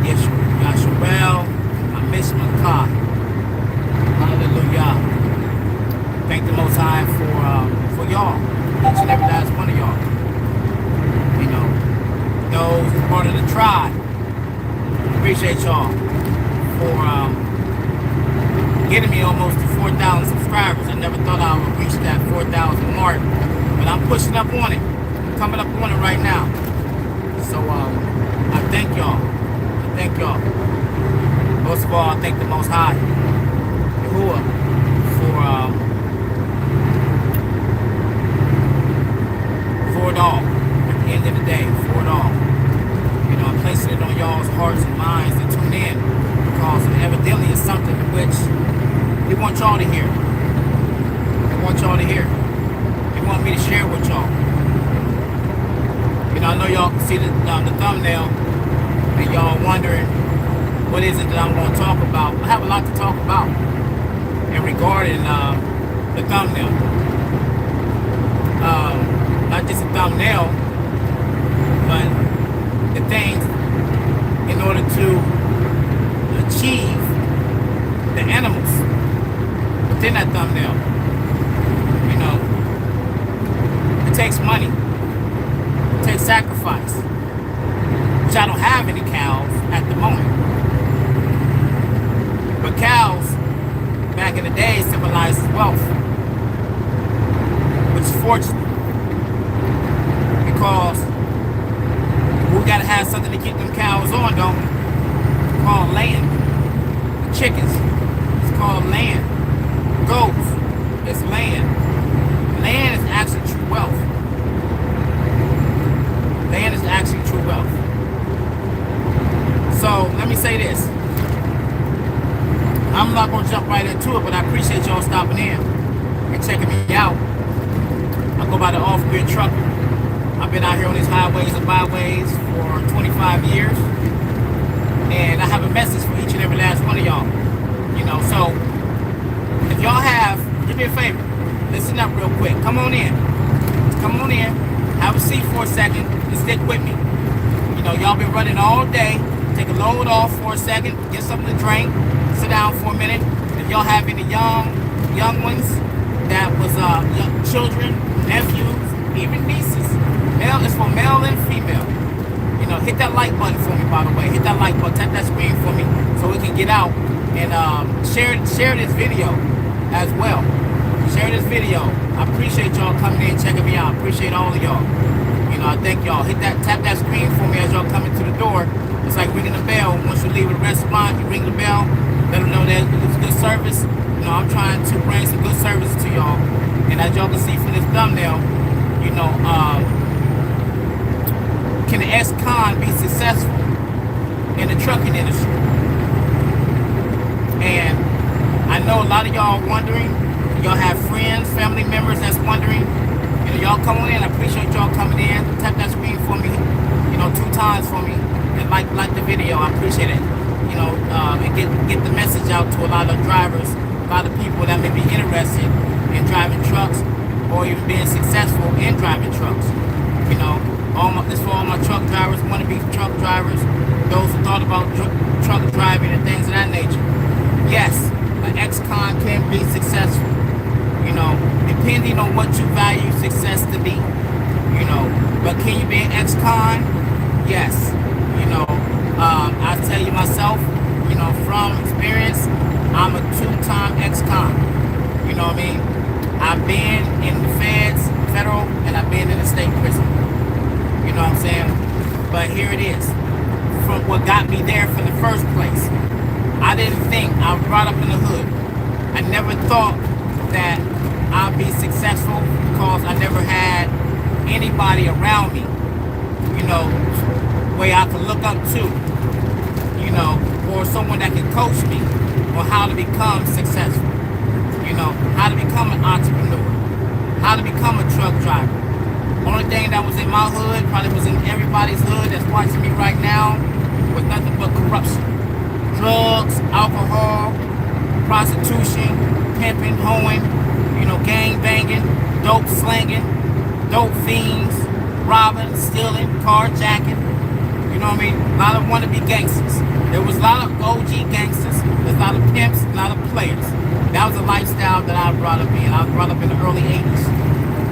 Yes, Yashuel. I miss my car. Hallelujah. Thank the Most High for y'all, each and every last one of y'all. You know, those part of the tribe. Appreciate y'all for getting me almost to 4,000 subscribers. I never thought I would reach that 4,000 mark, but I'm pushing up on it. I'm coming up on it right now. So I thank y'all. I thank y'all. Most of all, I thank the Most High, Yahuwah, for it all. At the end of the day, for it all. You know, I'm placing it on y'all's hearts and minds to tune in, because evidently it's something which he wants y'all to hear. He wants y'all to hear. He wants me to share with y'all. You know, I know y'all can see the thumbnail, and y'all wondering what is it that I'm going to talk about. I have a lot to talk about in regarding the thumbnail. Not just a thumbnail, but the things in order to achieve the animals within that thumbnail. You know, it takes money, it takes sacrifice, which I don't have any cows at the moment. But cows back in the day symbolized wealth, which is fortunate, because we gotta have something to keep them cows on, don't we? It's called land. The chickens, it's called land. Goats, it's land. Land is actually true wealth. Land is actually true wealth. So let me say this. I'm not gonna jump right into it, but I appreciate y'all stopping in and checking me out. I go by the off-grid trucker. I've been out here on these highways and byways for 25 years, and I have a message for each and every last one of y'all. You know, so if y'all have, do me a favor, listen up real quick. Come on in, have a seat for a second, and stick with me. You know, y'all been running all day. Take a load off for a second, get something to drink, sit down for a minute. If y'all have any young ones that was young children, nephews, even nieces. Male is for male and female. You know, hit that like button for me, by the way. Hit that like button, tap that screen for me so we can get out and share this video as well. Share this video. I appreciate y'all coming in, checking me out. I appreciate all of y'all. You know, I thank y'all. Tap that screen for me as y'all coming to the door. It's like ringing the bell. Once you leave a restaurant, you ring the bell, let them know that it's good service. You know, I'm trying to bring some good service to y'all. And as y'all can see from this thumbnail, you know, can the ex-con be successful in the trucking industry? And I know a lot of y'all wondering. Y'all have friends, family members that's wondering. You know, y'all come on in. I appreciate y'all coming in. Tap that screen for me, you know, 2 times for me. And like the video. I appreciate it. You know, and get the message out to a lot of drivers, a lot of people that may be interested in driving trucks or even being successful in driving trucks. You know, this for all my truck drivers, wannabe truck drivers, those who thought about truck driving and things of that nature. Yes, an ex-con can be successful. You know, depending on what you value success to be. You know, but can you be an ex-con? Yes. You know, I tell you myself, you know, from experience, I'm a 2-time ex-con. You know what I mean? I've been in the feds, federal, and I've been in the state prison. You know what I'm saying? But here it is. From what got me there from the first place. I didn't think, I was brought up in the hood. I never thought that I'd be successful because I never had anybody around me, you know, where I could look up to, you know, or someone that can coach me on how to become successful, you know, how to become an entrepreneur, how to become a truck driver. Only thing that was in my hood, probably was in everybody's hood that's watching me right now, was nothing but corruption. Drugs, alcohol, prostitution, pimping, hoeing, you know, gang banging, dope slanging, dope fiends, robbing, stealing, carjacking, You know what I mean? A lot of wannabe gangsters. There was a lot of OG gangsters. There's a lot of pimps, a lot of players. That was a lifestyle that I was brought up in. I was brought up in the early 80s.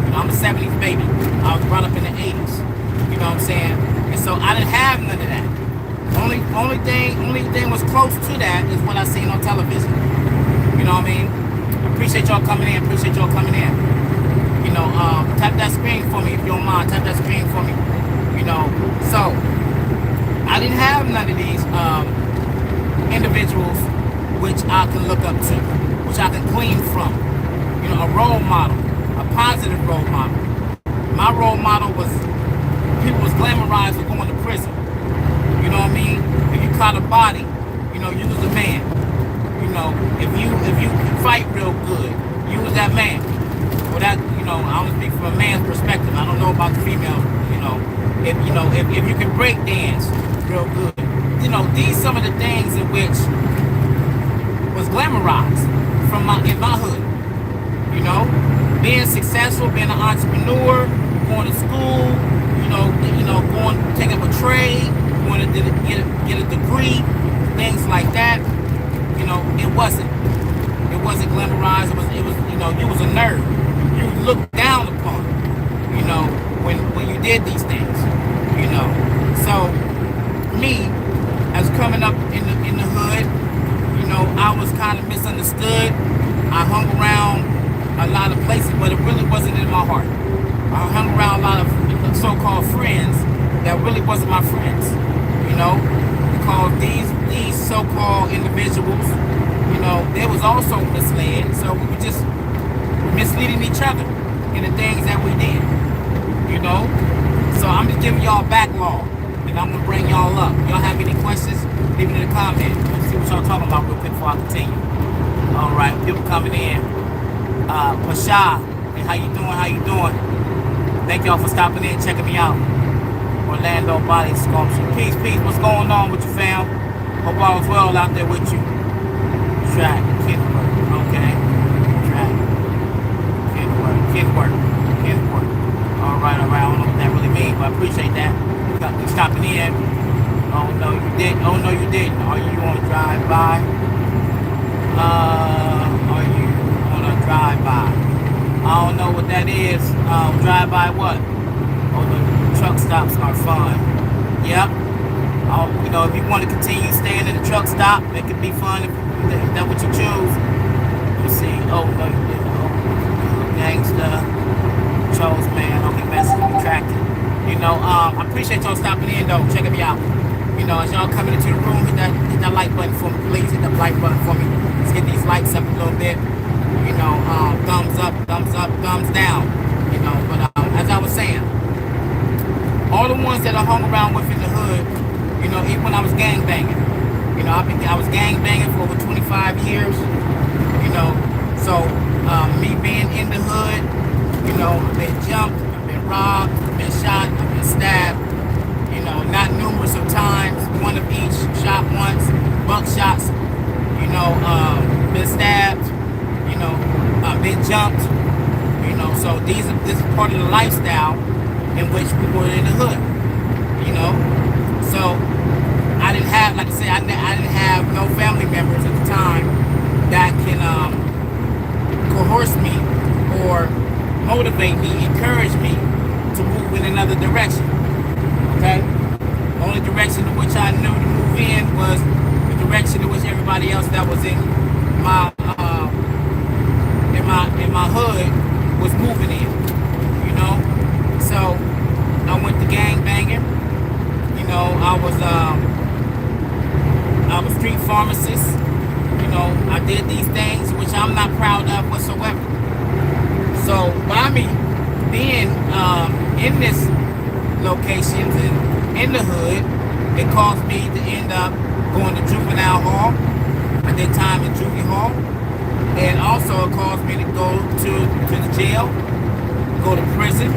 You know, I'm a 70s baby. I was brought up in the 80s. You know what I'm saying? And so I didn't have none of that. Only thing was close to that is what I seen on television. You know what I mean? Appreciate y'all coming in. Appreciate y'all coming in. You know, tap that screen for me if you don't mind. Tap that screen for me. You know, so I didn't have none of these individuals which I can look up to, which I can glean from. You know, a role model, a positive role model. My role model was people was glamorized for going to prison. You know what I mean? If you caught a body, you know, you was a man. You know, if you fight real good, you was that man. Well, that, you know, I only speak from a man's perspective. I don't know about the female. You know, if you can break dance real good, you know, these some of the things in which was glamorized in my hood. You know, being successful, being an entrepreneur, going to school, going take up a trade, going to get a degree, things like that. You know, it wasn't glamorized. It was you know, you was a nerd. You looked down upon, you know, when you did these things. You know, so me, as coming up in the hood, you know, I was kind of misunderstood. I hung around a lot of places, but it really wasn't in my heart. I hung around a lot of so-called friends that really wasn't my friends. You know, because these so-called individuals, you know, they was also misled. So we were just misleading each other in the things that we did. You know, so I'm just giving y'all a backlog, and I'm gonna bring y'all up. Y'all have any questions? Leave it in the comments. Let's see what y'all talking about real quick before I continue. All right, people coming in. Pasha, hey, how you doing? How you doing? Thank y'all for stopping in, checking me out. Orlando Body Sculpture. Peace, peace. What's going on with you, fam? Hope all is well out there with you. Track, kid work. Okay. Track. Kid work. All right. I don't know what that really means, but I appreciate that. You stopping in. Oh no, you didn't. Are you on a drive-by? Are you on a drive-by? I don't know what that is. Drive-by what? Oh, the truck stops are fun. Yep. You know, if you want to continue staying in the truck stop, it could be fun if that's what you choose. Let's see. Oh, no, you didn't. Oh, gangster. Chose, man. Okay, message retracted. You know, I appreciate y'all stopping in, though. Checking me out. You know, as y'all coming into the room, hit that like button for me, please. Hit that like button for me. Let's get these likes up a little bit. You know, thumbs up, thumbs down. You know, but as I was saying, all the ones that I hung around with in the hood, you know, even when I was gang banging, you know, I was gang banging for over 25 years. You know, so me being in the hood, you know, I've been jumped, I've been robbed, I've been shot, I've been stabbed. You know, not numerous of times, one of each, shot once, buckshots. You know, been stabbed. You know, been jumped. You know, so this is part of the lifestyle in which we were in the hood. You know, so I didn't have, like I said, I didn't have no family members at the time that can coerce me or motivate me, encourage me to move in another direction. Okay? The only direction in which I knew to move in was the direction in which everybody else that was in my hood was moving in. You know? So I went to gang banging. You know, I was street pharmacist. You know, I did these things which I'm not proud of whatsoever. So by me being in this locations and in the hood, it caused me to end up going to juvenile hall. I did time in juvie hall. And also it caused me to go to the jail, go to prison.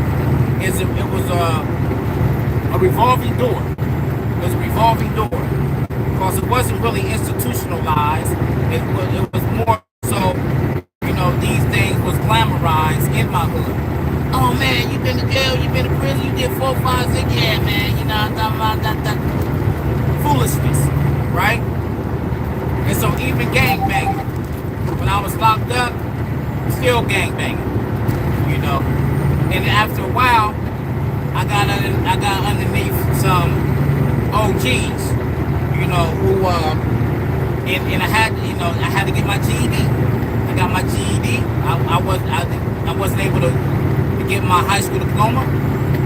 It was a revolving door. It was a revolving door. Because it wasn't really institutionalized. It was more so, you know, these things was glamorized in my hood. oh man, you been to jail, you been to prison, you did 4, 5, 6, yeah, man, you know, that foolishness, right? And so even gangbanging, when I was locked up, still gangbanging, you know. And after a while, I got underneath some OGs, you know, who and I had to get my GED. I got my GED. I wasn't able to get my high school diploma,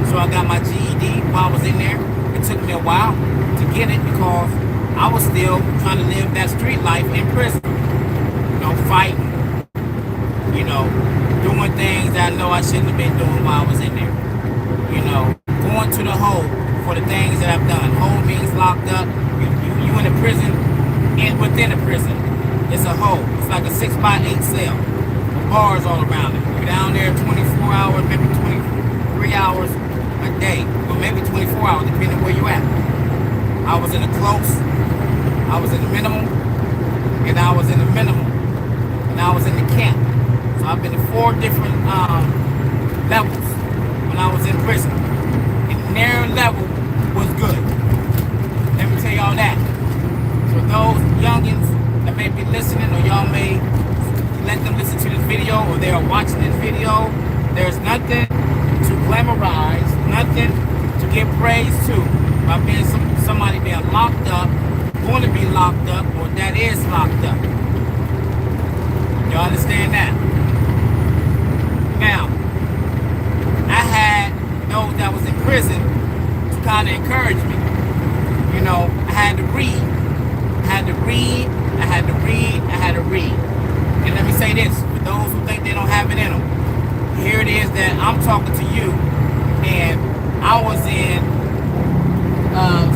so I got my GED while I was in there. It took me a while to get it because I was still trying to live that street life in prison. You know, fighting, you know, doing things that I know I shouldn't have been doing while I was in there. You know, going to the hole for the things that I've done. Hole means locked up. You in a prison, and within a prison, it's a hole. It's like a 6x8 cell with bars all around it. You're down there 24 hours, maybe 23 hours a day, or maybe 24 hours, depending where you're at. I was in the close, I was in the minimum, and I was in the minimum, and I was in the camp. So I've been to 4 different levels when I was in prison. And the narrow level was good. Let me tell y'all that. For those youngins that may be listening, or y'all may let them listen to this video, or they are watching this video, there's nothing to glamorize, nothing to give praise to by being somebody being locked up, going to be locked up, or that is locked up. Y'all understand that? Now, I had those that was in prison to kind of encourage me. You know, I had to read. I had to read. I had to read. I had to read. And let me say this, for those who think they don't have it in them, here it is that I'm talking to you, and I was in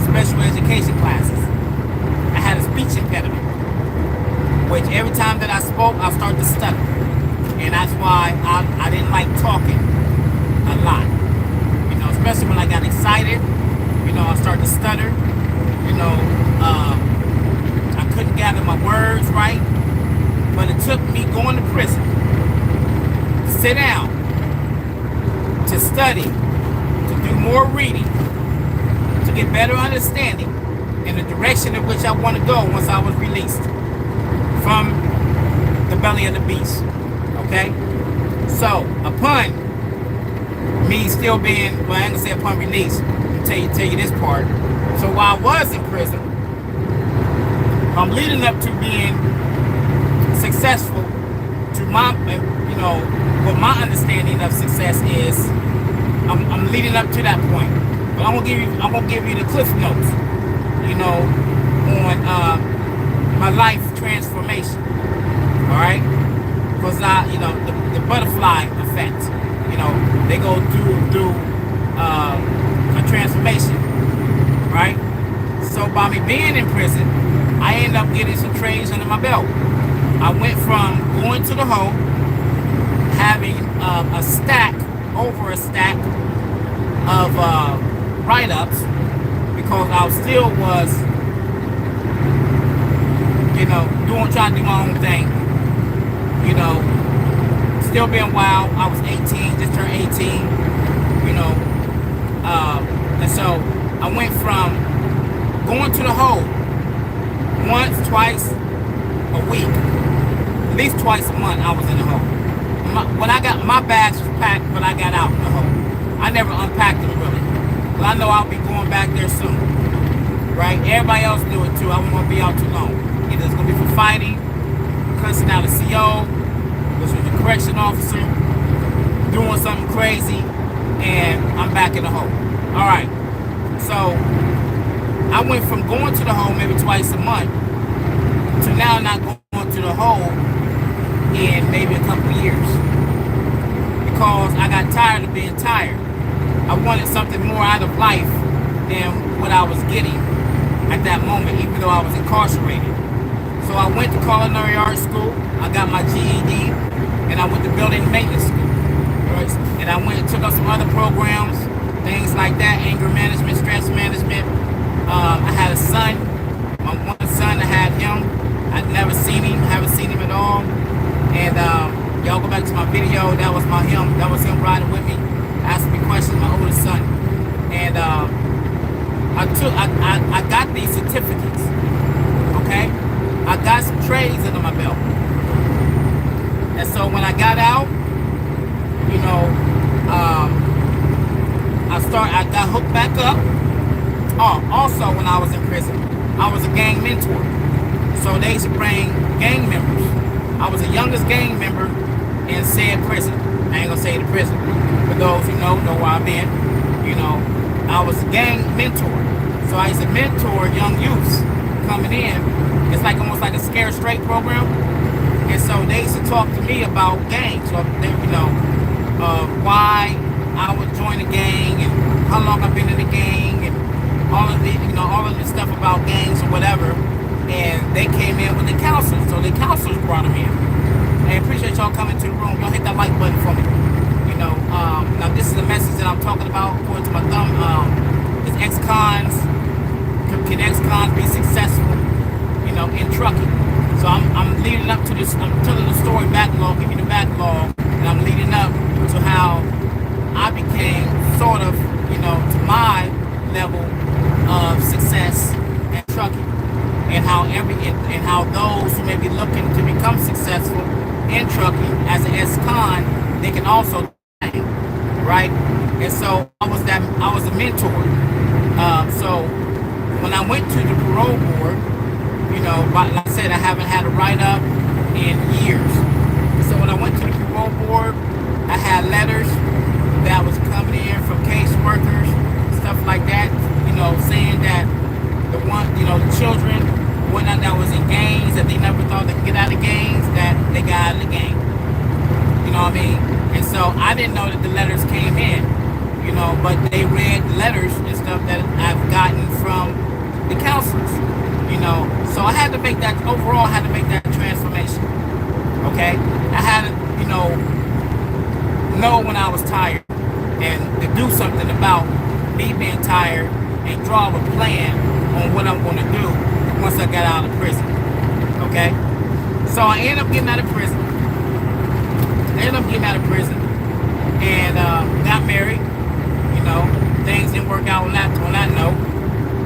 special education classes. I had a speech impediment, which every time that I spoke, I started to stutter. And that's why I didn't like talking a lot. You know, especially when I got excited, you know, I started to stutter. You know, I couldn't gather my words right. But it took me going to prison, to sit down, to study, to do more reading, to get better understanding in the direction in which I want to go once I was released from the belly of the beast. Okay? So, upon me still being, well, I ain't gonna say upon release, I'll tell you this part. So while I was in prison, I'm leading up to being successful, to my, you know, what my understanding of success is. I'm leading up to that point. But I'm gonna give you the cliff notes, you know, on my life transformation. All right, because you know, the butterfly effect. You know, they go through a transformation, right? So by me being in prison, I ended up getting some trades under my belt. I went from going to the hole, having a stack over a stack of write-ups, because I still was, you know, trying to do my own thing. You know, still being wild. I was 18, just turned 18. You know, and so I went from going to the hole once, twice a week. At least twice a month I was in the hole. When I got my bags was packed, when I got out in the hole, I never unpacked them really. But I know I'll be going back there soon. Right? Everybody else do it too. I wasn't gonna be out too long. Either it's gonna be for fighting, cussing out a CO, which was a correction officer, doing something crazy, and I'm back in the hole. All right. So I went from going to the hole maybe twice a month to now not going to the hole in maybe a couple of years, because I got tired of being tired. I wanted something more out of life than what I was getting at that moment, even though I was incarcerated. So I went to culinary arts school, I got my GED, and I went to building maintenance school. Right? And I went and took up some other programs, things like that, anger management, stress management. I had a son, my one son, I had him. I'd never seen him, haven't seen him at all. And y'all go back to my video, that was him. That was him riding with me, asking me questions. My oldest son, and I got these certificates. Okay, I got some trades under my belt, and so when I got out, you know, I got hooked back up. Oh, also when I was in prison, I was a gang mentor. So they used to bring gang members. I was the youngest gang member in said prison. I ain't gonna say the prison. For those who know where I've been. You know, I was a gang mentor. So I used to mentor young youths coming in. It's like almost like a Scare Straight program. And so they used to talk to me about gangs. So they, you know, why I would join the gang and how long I've been in the gang and all of the, you know, all of this stuff about gangs or whatever. And they came in with the counselors, so the counselors brought them in. I appreciate y'all coming to the room. Y'all hit that like button for me. You know, now this is the message that I'm talking about according to my thumb. Is ex-cons, can ex-cons be successful, you know, in trucking? So I'm leading up to this, I'm telling the story backlog, giving you the backlog, and I'm leading up to how I became sort of, you know, to my level of success in trucking, and how those who may be looking to become successful in trucking as an ex-con, they can also do that, right? And so I was a mentor. So when I went to the parole board, you know, like I said, I haven't had a write-up in years. So when I went to the parole board, I had letters that was coming in from caseworkers, stuff like that, you know, saying that the children that was in gangs, that they never thought they could get out of gangs, that they got out of the gang. You know what I mean? And so I didn't know that the letters came in, you know, but they read letters and stuff that I've gotten from the counselors, you know. So I had to make that, overall, I had to make that transformation, okay? I had to, you know when I was tired and to do something about me being tired and draw a plan on what I'm going to do once I got out of prison, okay? So I ended up getting out of prison. And got married, you know. Things didn't work out on that note.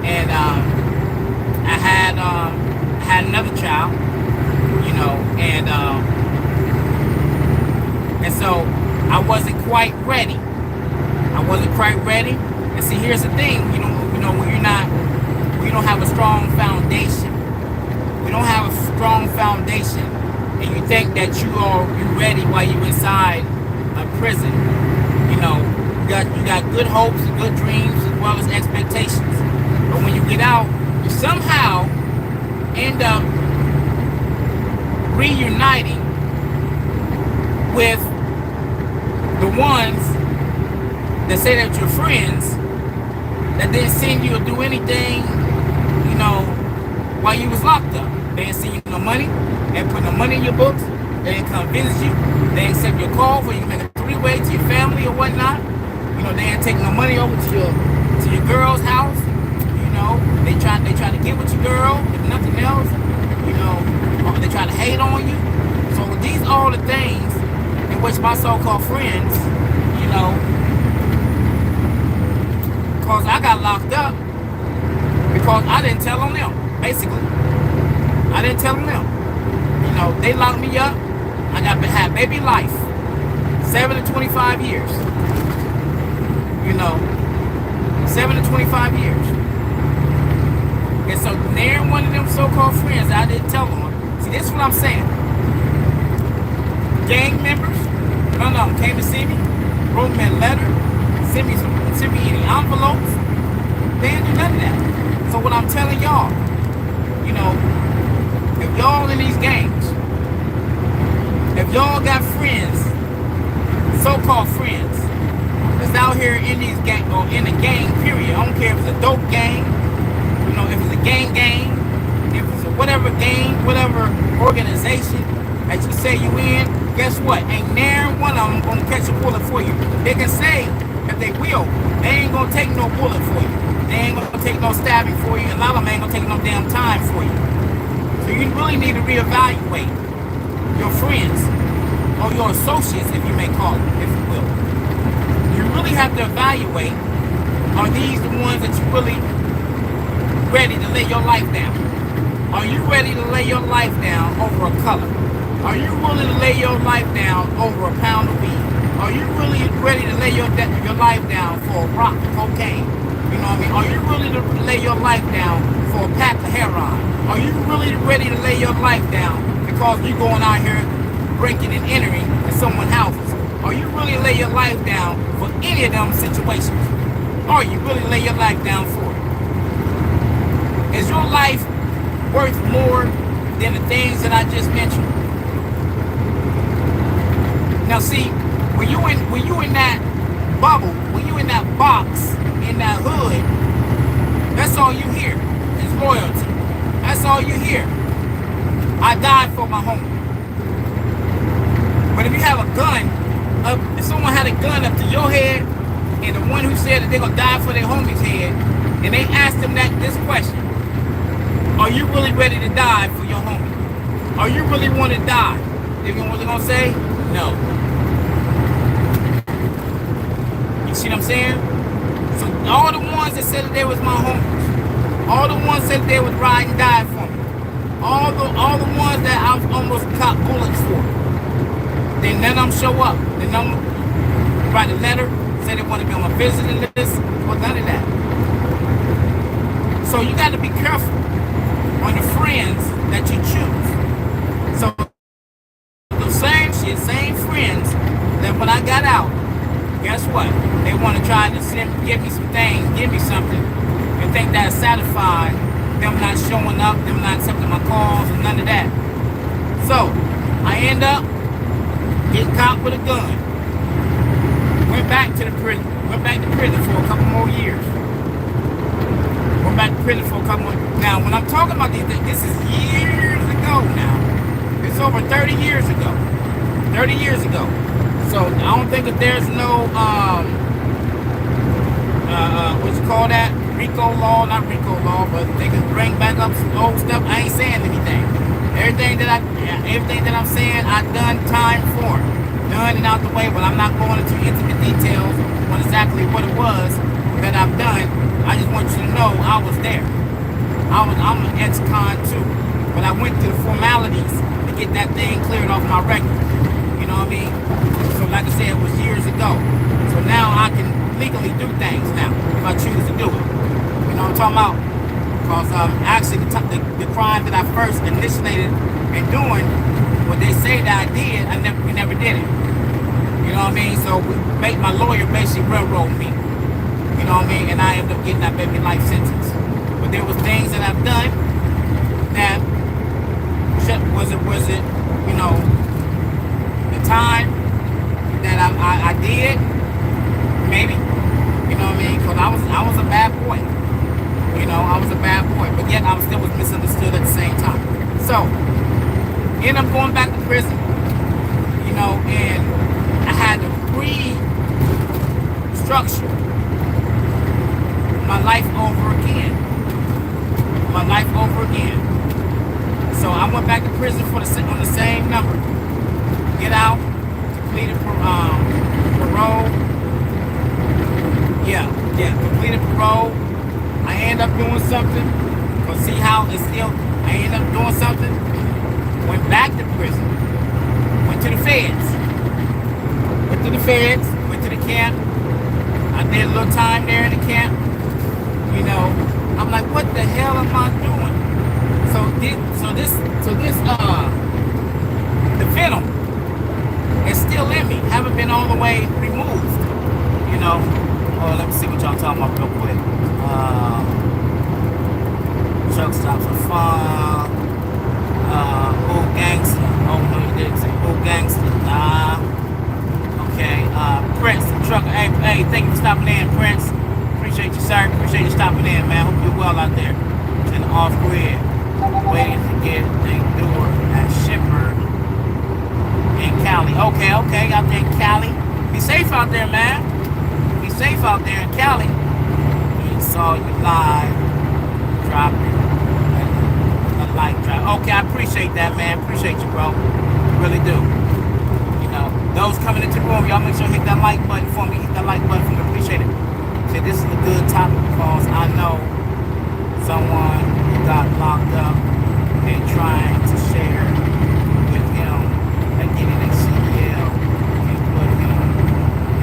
And I had another child, you know, and so I wasn't quite ready. And see, here's the thing, you know, when you don't have a strong foundation. We don't have a strong foundation, and you think that you're ready while you're inside a prison. You know, you got good hopes and good dreams as well as expectations. But when you get out, you somehow end up reuniting with the ones that say that you're friends, that didn't send you or do anything, you know, while you was locked up. They didn't send you no money. They didn't put no money in your books. They didn't come visit you. They didn't accept your call for you to make a three-way to your family or whatnot. You know, they didn't take no money over to your girl's house. You know, they try to get with your girl, if nothing else. You know, or they try to hate on you. So these are all the things in which my so-called friends, you know, because I got locked up because I didn't tell on them, basically. I didn't tell on them. You know, they locked me up. I had baby life, 7 to 25 years. You know, 7 to 25 years. And so they're one of them so-called friends I didn't tell on. See, this is what I'm saying. Gang members, none of them came to see me, wrote me a letter, sent me any envelopes. They didn't do none of that. So what I'm telling y'all, you know, if y'all in these gangs, if y'all got friends, so-called friends, that's out here in these gang or in a gang period, I don't care if it's a dope gang, you know, if it's a gang, if it's a whatever gang, whatever organization that you say you in, guess what? Ain't nary one of them gonna catch a bullet for you. They can say that they will. They ain't gonna take no bullet for you. They ain't gonna take no stabbing for you. A lot of them ain't gonna take no damn time for you. So you really need to reevaluate your friends. or your associates, if you may call it, if you will. You really have to evaluate, are these the ones that you really ready to lay your life down? Are you ready to lay your life down over a color? Are you willing to lay your life down over a pound of weed? Are you really ready to lay your life down for a rock of cocaine? You know what I mean? Are you really to lay your life down for a pack of heroin? Are you really ready to lay your life down because you're going out here breaking and entering in someone's houses? Are you really lay your life down for any of them situations? Are you really lay your life down for it? Is your life worth more than the things that I just mentioned? Now see, when you in that bubble, when you in that box, in that hood, that's all you hear is loyalty. That's all you hear. I died for my home. But if you have a gun, if someone had a gun up to your head, and the one who said that they're gonna die for their homie's head, and they asked them this question, are you really ready to die for your homie? Are you really want to die? They're gonna say, no. You see what I'm saying? So all the ones that said that they was my homies, all the ones that said they would ride and die for me, all the ones that I've almost caught bullets for, then none of them show up. Then none of them write a letter, say they want to be on my visiting list, or none of that. So you got to be careful on the friends that you choose. So the same friends that when I got out, guess what? They want to try to give me some things, give me something, and think that's satisfied. Them not showing up, them not accepting my calls, and none of that. So I end up getting caught with a gun. Went back to prison for a couple more years. Went back to prison for a couple more. Now, when I'm talking about these things, this is years ago now. It's over 30 years ago. 30 years ago. So I don't think that there's no what you call that? RICO law, not RICO law, but they can bring back up some old stuff. I ain't saying anything. Everything that I'm saying, I done time for. Done and out the way, but I'm not going into intimate details on exactly what it was that I've done. I just want you to know I was there. I'm an ex-con too. But I went through the formalities to get that thing cleared off my record. You know what I mean? So like I said, it was years ago. So now I can legally do things now if I choose to do it. You know what I'm talking about? Because actually the crime that I first initiated in doing, what they say that I did, we never did it. You know what I mean? So my lawyer basically railroaded me. You know what I mean? And I ended up getting that baby life sentence. But there was things that I've done that was it, you know, the time that I did, maybe, you know what I mean? Because I was a bad boy. You know, I was a bad boy, but yet I still was misunderstood at the same time. So, ended up going back to prison, you know, and I had to restructure my life over again. My life over again. So I went back to prison on the same number. Get out, completed parole. Yeah, completed parole. I end up doing something. But see how it's still, I end up doing something. Went back to prison. Went to the feds. Went to the camp. I did a little time there in the camp. You know, I'm like, what the hell am I doing? The venom is still in me. Haven't been all the way removed. You know. Oh, let me see what y'all talking about real quick. Truck stops are fun. Old gangster. Oh no, you didn't say old gangster. Nah. Okay. Prince, the trucker. Hey, thank you for stopping in, Prince. Appreciate you, sir. Appreciate you stopping in, man. Hope you're well out there. It's in the off grid. Waiting to get a door at Shipper in Cali. Okay, out there in Cali. Be safe out there, man. Be safe out there in Cali. We saw you live dropping a light drop. Okay, I appreciate that, man. Appreciate you, bro. Really do. You Those coming into the room, y'all make sure to hit that like button for me. Hit that like button for me. Appreciate it. See, this is a good topic because I know someone who got locked up and trying to share with him and getting a CDL and put him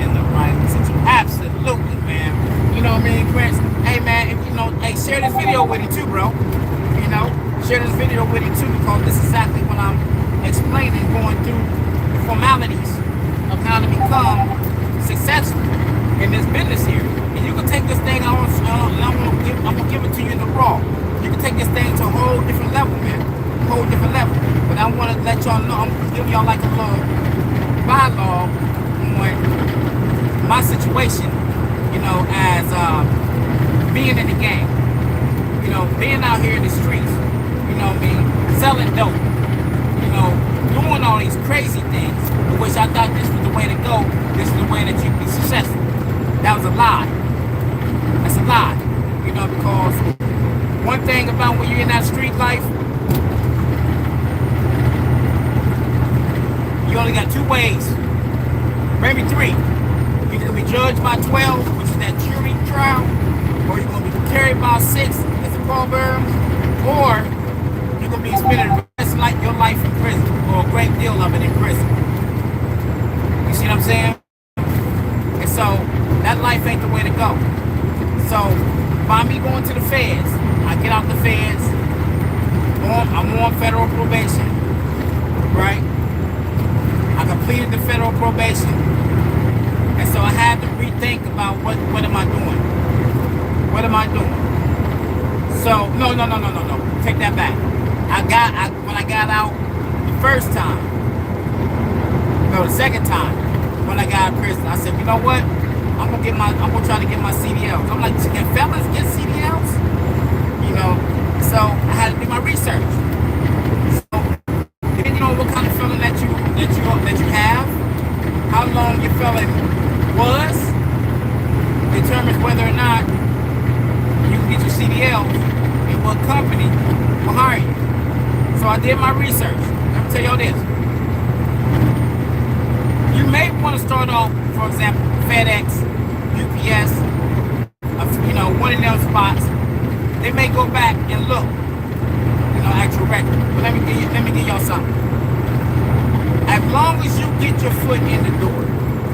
in the right situation. Absolutely, man. You know what I mean, Chris? Hey, man, if you know, hey, share this video with him too, bro. You know, share this video with him too because this is exactly what I'm explaining, going through the formalities of how to become successful in this business here. And you can take this thing, I'm gonna give it to you in the raw. You can take this thing to a whole different level, man. A whole different level. But I want to let y'all know, I'm gonna give y'all like a little dialogue on my situation, you know, as being in the game. You know, being out here in the streets, you know what I mean, selling dope, you know, doing all these crazy things, which I thought this was the way to go, this is the way that you be successful. That was a lie. That's a lie. You know, because one thing about when you're in that street life, you only got two ways, maybe three. You're going to be judged by 12, which is that jury trial, or you're going to be carried by 6 as a pallbearer, or you're going to be spending the rest of your life in prison, or a great deal of it in prison. You see what I'm saying? And so, that life ain't the way to go. So, by me going to the feds, I get out the feds, I'm on federal probation, right? I completed the federal probation, and so I had to rethink about what am I doing? What am I doing? So, no. Take that back. When I got out the first time, no, the second time, when I got out of prison, I said, you know what? I'm gonna try to get my CDLs. I'm like, can fellas get CDLs? You know, so I had to do my research. So, depending on what kind of felon that you have, how long your felon was, determines whether or not you can get your CDLs and what company will hire you. So I did my research. Let me tell y'all this. You may want to start off, for example, FedEx, UPS, you know, one of them spots. They may go back and look, you know, at your record. But let me give y'all something. As long as you get your foot in the door.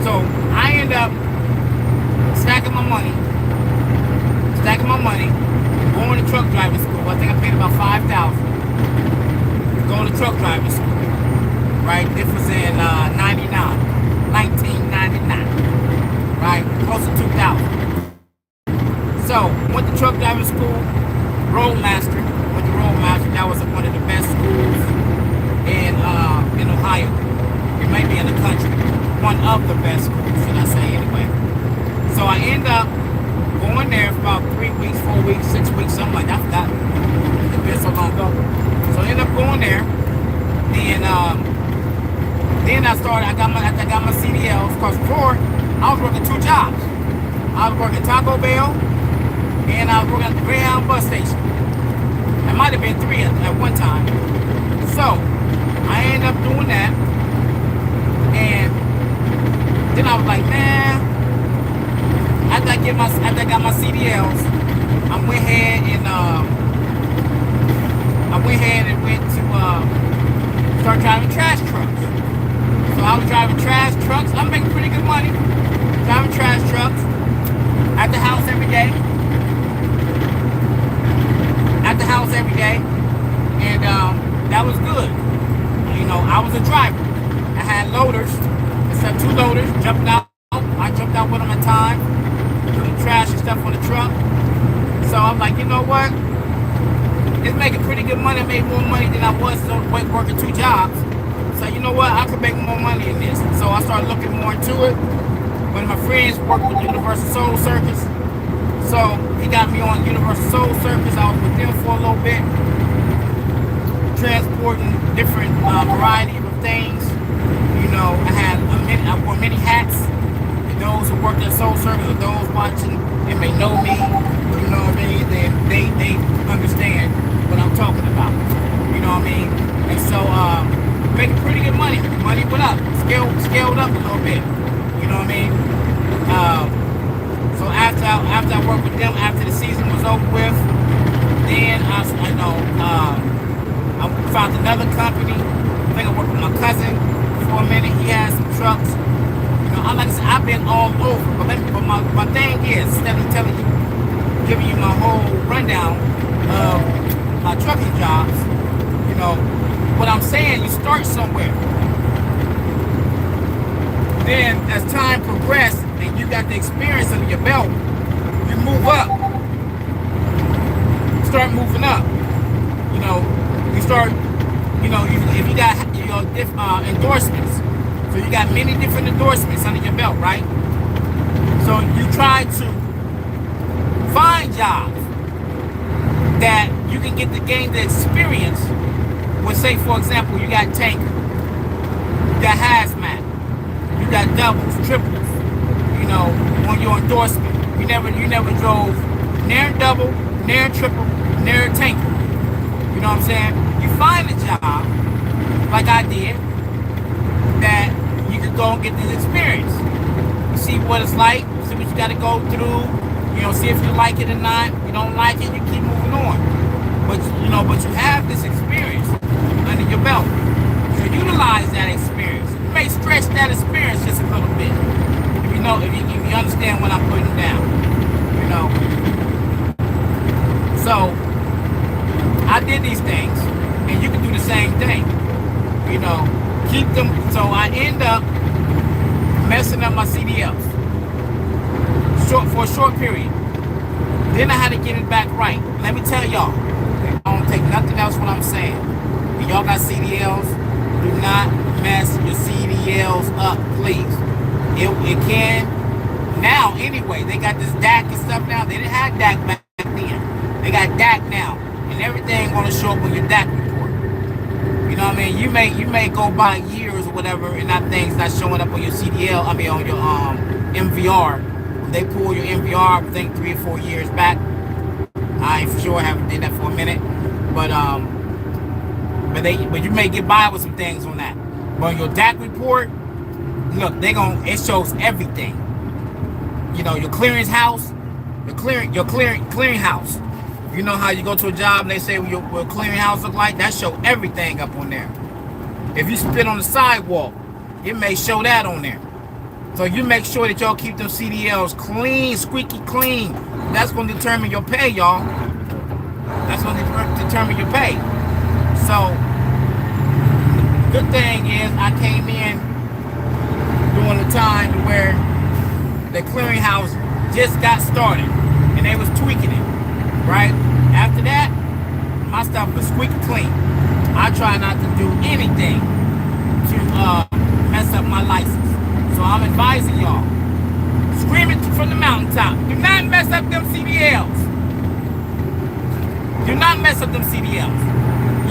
So I end up stacking my money, going to truck driving school. I think I paid about $5,000 going to truck driving school. Right? This was in 1999. Right? Close to 2000. So, went to truck driving school, Roadmaster. That was one of the best schools in Ohio. It may be in the country. One of the best schools, should I say anyway. So I end up going there for about 3 weeks, 4 weeks, 6 weeks, something like that. I forgot. It's been so long ago. So I end up going there, and then I got my CDLs, because before I was working 2 jobs. I was working Taco Bell, and I was working at the Greyhound bus station. It might have been 3 at one time. So I ended up doing that, and then I was like, man, after I got my CDLs, I went ahead and went to start driving trash trucks. So I was driving trash trucks. I'm making pretty good money driving trash trucks at the house every day. And that was good. You know, I was a driver. I had loaders, except 2 loaders, jumped out. I jumped out with them at time, doing trash and stuff on the truck. So I'm like, you know what? It's making pretty good money. I made more money than I was working 2 jobs. So you know what? I could make more money in this. So I started looking more into it. One of my friends worked with Universal Soul Circus. So he got me on Universal Soul Circus. I was with them for a little bit, transporting different variety of things. You know, I wore many hats. And those who worked at Soul Circus, or those watching, they may know me. You know what I mean? They understand what I'm talking about. You know what I mean? And so making pretty good money. Money went up, scaled up know, I found another company. I think I worked with my cousin for a minute. He has some trucks. You know, like I said, I've been all over. But my thing is, instead of telling you, giving you my whole rundown of my trucking jobs, you know, what I'm saying, you start somewhere. Then, as time progresses and you got the experience under your belt, you move up. Start moving up. You know, you start, you know, if you got your endorsements, so you got many different endorsements under your belt, right? So you try to find jobs that you can get to gain the experience with. Say, for example, you got tanker, you got hazmat, you got doubles, triples, you know, on your endorsement. You never drove near double, near triple, near tanker. You know what I'm saying? You find a job, like I did, that you can go and get this experience. You see what it's like, see what you got to go through, you know, see if you like it or not. If you don't like it, you keep moving on. But, you know, but you have this experience under your belt. So utilize that experience. You may stretch that experience just a little bit. If you know, if you understand what I'm putting down, you know. So I did these things, and you can do the same thing. You know, keep them. So I end up messing up my CDLs for a short period. Then I had to get it back right. Let me tell y'all, I don't take nothing else what I'm saying. When y'all got CDLs, do not mess your CDLs up, please. It can now anyway. They got this DAC and stuff now. They didn't have DAC back then. They got DAC now, and everything gonna show up on your DAC report. You know what I mean? You may go by years or whatever, and that thing's not showing up on your CDL. I mean on your MVR. They pull your MVR, I think 3 or 4 years back. I for sure haven't did that for a minute, but you may get by with some things on that. But on your DAC report, look, it shows everything. You know, your clearance house, your clearing house. You know how you go to a job and they say what your clearing house look like? That show everything up on there. If you spit on the sidewalk, it may show that on there. So you make sure that y'all keep them CDLs clean, squeaky clean. That's going to determine your pay, y'all. That's going to determine your pay. So, good thing is I came in during the time where the clearinghouse just got started and they was tweaking it, right? After that, my stuff was squeaky clean. I try not to do anything to mess up my license. So I'm advising y'all, screaming from the mountaintop, do not mess up them CDLs. Do not mess up them CDLs.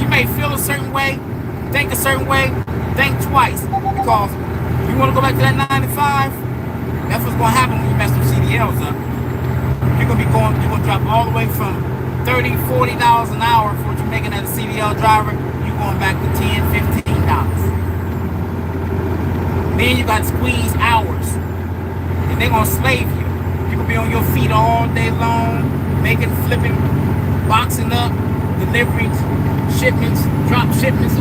You may feel a certain way, think a certain way, think twice. Because you want to go back to that 95, that's what's going to happen when you mess them CDLs up. You're going to drop all the way from $30, $40 an hour for what you're making as a CDL driver. You're going back to $10, $15. Then you got to squeeze hours. And they're going to slave you. You can be on your feet all day long, making, flipping, boxing up, deliveries, shipments, drop shipments,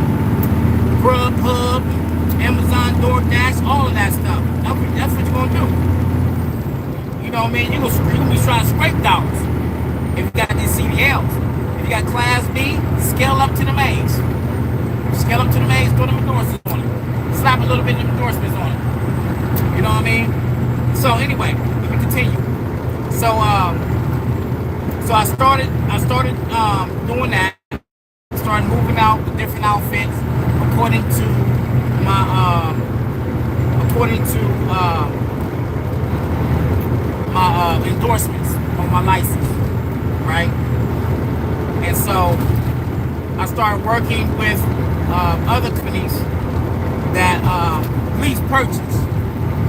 Grubhub, Amazon, DoorDash, all of that stuff. That's what you're going to do. You know what I mean? You're going to be trying to scrape dollars if you got these CDLs. If you got Class B, scale up to the A's. Scale up to the A's, throw them endorsements on it. Slap a little bit of endorsements on it. You know what I mean? So anyway, let me continue. So I started doing that. Started moving out with different outfits according to my endorsements on my license, right? And so I started working with other companies that lease purchase.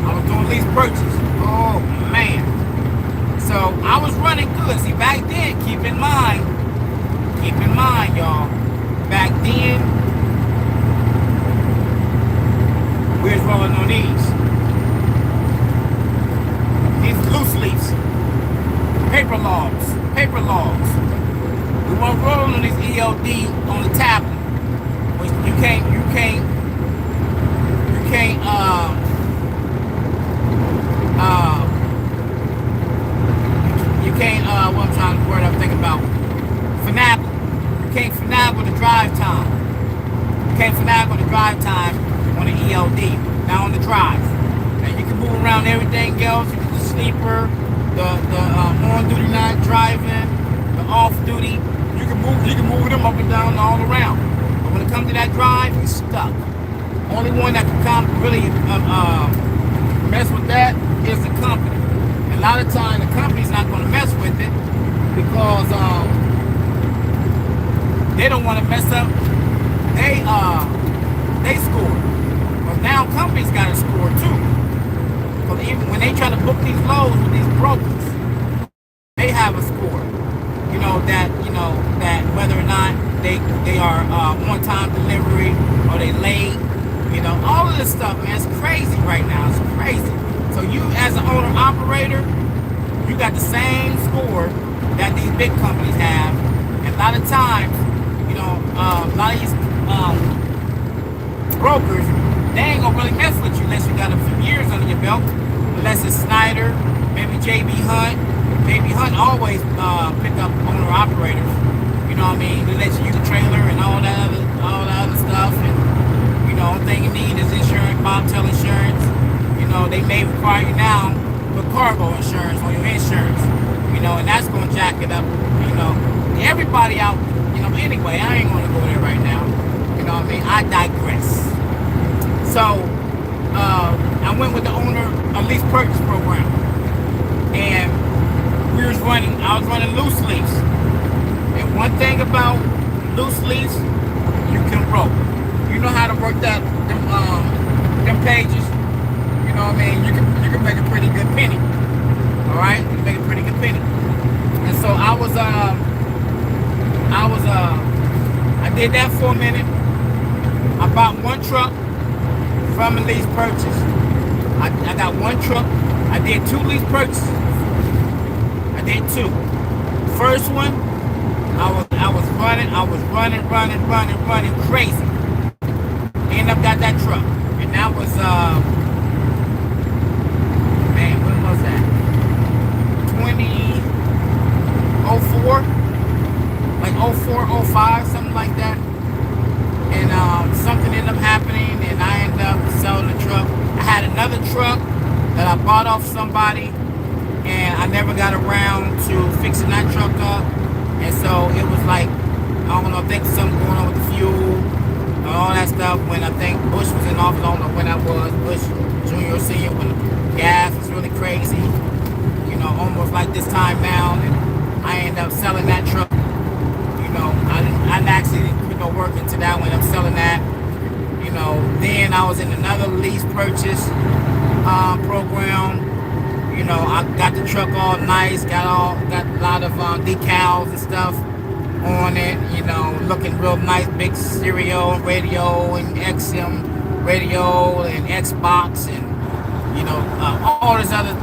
I was doing lease purchase. Oh man. So I was running good. See, back then, keep in mind, y'all, back then, we was rolling on these loose lease, paper logs. We won't roll on this ELD on the tablet. But you can't uh, you can't what I'm trying to word I'm thinking about. Finagle. You can't finagle the drive time. You can't finagle the drive time on the ELD. Now on the drive. And you can move around everything else. You can do sleeper, the on duty not driving, the off duty. You can move them up and down all around. But when it comes to that drive, you're stuck. Only one that can come really mess with that is the company. And a lot of times the company's not going to mess with it because they don't want to mess up they score. But now companies got to score too. Because even when they try to book these loads with these brokers, they have a score. That whether or not they are on time delivery or they late. All of this stuff, man, it's crazy right now. It's crazy. So you, as an owner operator, you got the same score that these big companies have. And a lot of times, a lot of these brokers, they ain't gonna really mess with you unless you got a few years under your belt. Unless it's Snyder, maybe JB Hunt. JB Hunt always pick up owner operators. You know what I mean? They let you use the trailer and all that other stuff. And only thing you need is insurance, bobtail insurance. They may require you now for cargo insurance on your insurance. And that's gonna jack it up. Everybody out. Anyway, I ain't gonna go there right now. What I mean? I digress. So I went with the owner lease purchase program, and I was running loose lease. And one thing about loose lease, you can roll. You know how to work them pages. You know what I mean? You can make a pretty good penny. All right, you can make a pretty good penny. And so I did that for a minute. I bought one truck from a lease purchase. I got one truck. I did 2 lease purchases. I did 2. First one, I was running crazy. Ended up got that truck, and that was when was that? 2004, like 04, 05, something like that. And something ended up happening, and I ended up selling the truck. I had another truck that I bought off somebody, and I never got around to fixing that truck up. And so it was like, I don't know, I think something going on with the fuel and all that stuff. When I think Bush was in office, I don't know when that was, Bush Jr. or Senior, when the gas was really crazy, almost like this time now. And I ended up selling that truck. I actually didn't put no work into that when I'm selling that. Then I was in another lease purchase program. I got the truck all nice, got a lot of decals and stuff on it. Looking real nice, big stereo, radio, and XM radio, and Xbox, and all this other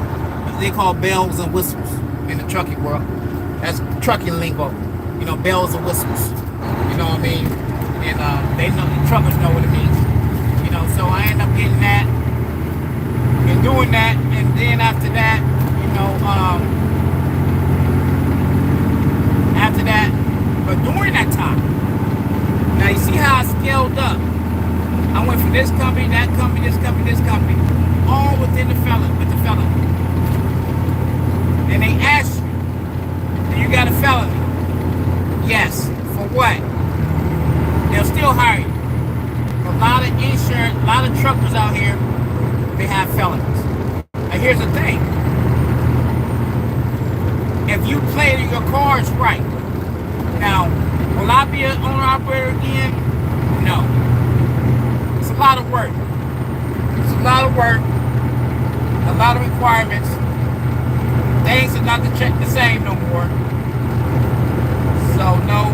they call bells and whistles in the trucking world. That's trucking lingo. Bells and whistles. You know what I mean? And they know, the truckers know what it means. So I end up getting that and doing that, and then after that, but during that time, now you see how I scaled up. I went from this company, that company, this company, this company, all within the felon. And they ask you, do you got a felony? Yes. For what? They'll still hire you. A lot of insurance, a lot of truckers out here, they have felonies. And here's the thing. If you play your cards right, now, will I be an owner-operator again? No. It's a lot of work. A lot of requirements. Things are not the same no more. So, no,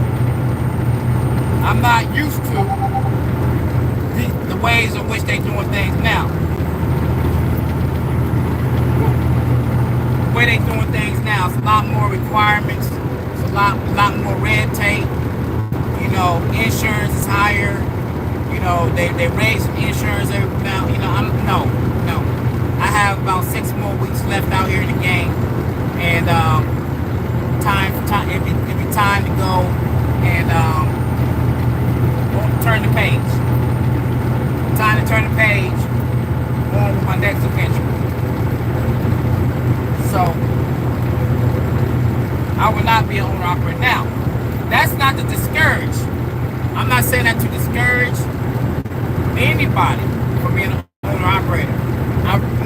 I'm not used to the ways in which they're doing things now. The way they're doing things now, it's a lot more requirements. It's a lot more red tape. You know, insurance is higher. You know, they raise insurance every now. You know, no. I have about 6 more weeks left out here in the game, and it'd be time to go and turn the page. Time to turn the page on with my next adventure. So I will not be an owner operator. Now, that's not to discourage. I'm not saying that to discourage anybody from being an owner operator.